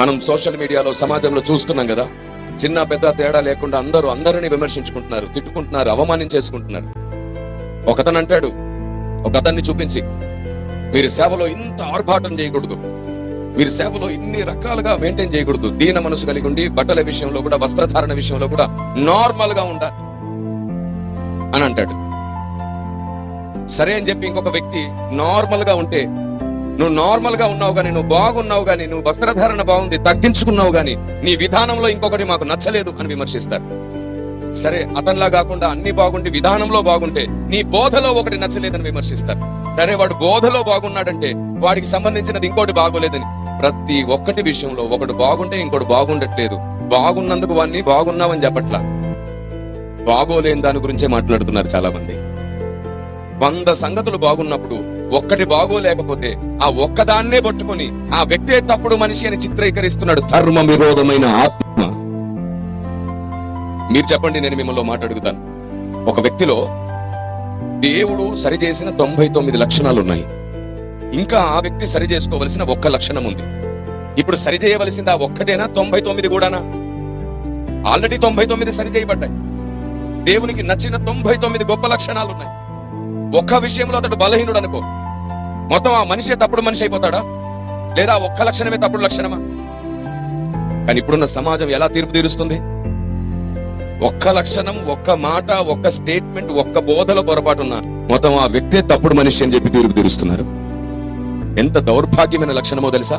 మనం సోషల్ మీడియాలో, సమాజంలో చూస్తున్నాం కదా, చిన్న పెద్ద తేడా లేకుండా అందరిని విమర్శించుకుంటున్నారు, తిట్టుకుంటున్నారు, అవమానించేసుకుంటున్నారు. ఒకతను అంటాడు, ఒకతన్ని చూపించి, మీరు సేవలో ఇంత ఆర్భాటం చేయకూడదు, మీరు సేవలో ఇన్ని రకాలుగా మెయింటైన్ చేయకూడదు, దీన మనసు కలిగి ఉండి బట్టల విషయంలో కూడా, వస్త్రధారణ విషయంలో కూడా నార్మల్ గా ఉండాలి అని అంటాడు. సరే అని చెప్పి ఇంకొక వ్యక్తి నార్మల్ గా ఉంటే, నువ్వు నార్మల్ గా ఉన్నావు గానీ, నువ్వు బాగున్నావు గానీ, నువ్వు వస్త్రధారణ బాగుంది, తగ్గించుకున్నావు గానీ, నీ విధానంలో ఇంకొకటి మాకు నచ్చలేదు అని విమర్శిస్తారు. సరే, అతనిలా కాకుండా అన్ని బాగుండి విధానంలో బాగుంటే, నీ బోధలో ఒకటి నచ్చలేదని విమర్శిస్తారు. సరే, వాడు బోధలో బాగున్నాడంటే వాడికి సంబంధించినది ఇంకోటి బాగోలేదని. ప్రతి ఒక్కటి విషయంలో ఒకటి బాగుంటే ఇంకోటి బాగుండట్లేదు. బాగున్నందుకు వాడిని బాగున్నావని చెప్పట్లా, బాగోలేని దాని గురించే మాట్లాడుతున్నారు చాలా మంది. 100 సంగతులు బాగున్నప్పుడు ఒక్కటి బాగోలేకపోతే ఆ ఒక్కదాన్నే పట్టుకొని ఆ వ్యక్తే తప్పుడు మనిషి అని చిత్రీకరిస్తున్నాడు ధర్మ విరోధమైన ఆత్మ. మీరు చెప్పండి, నేను మిమ్మల్ని మాట అడుగుతాను. ఒక వ్యక్తిలో దేవుడు సరిచేసిన 99 లక్షణాలు ఉన్నాయి, ఇంకా ఆ వ్యక్తి సరి చేసుకోవలసిన 1 లక్షణం ఉంది. ఇప్పుడు సరి చేయవలసింది ఆ ఒక్కటేనా, 99 కూడానా? ఆల్రెడీ 99 సరి చేయబడ్డాయి. దేవునికి నచ్చిన 99 గొప్ప లక్షణాలు ఉన్నాయి. ఒక్క విషయంలో అతడు బలహీనుడు అనుకో, మొత్తం ఆ మనిషే తప్పుడు మనిషి అయిపోతాడా? లేదా 1 లక్షణమే తప్పుడు లక్షణమా? కానీ ఇప్పుడున్న సమాజం ఎలా తీర్పు తీరుస్తుంది? 1 లక్షణం, 1 మాట, 1 స్టేట్మెంట్, 1 బోధలో పొరపాటున్నా మొత్తం ఆ వ్యక్తే తప్పుడు మనిషి అని చెప్పి తీర్పు తీరుస్తున్నారు. ఎంత దౌర్భాగ్యమైన లక్షణమో తెలుసా?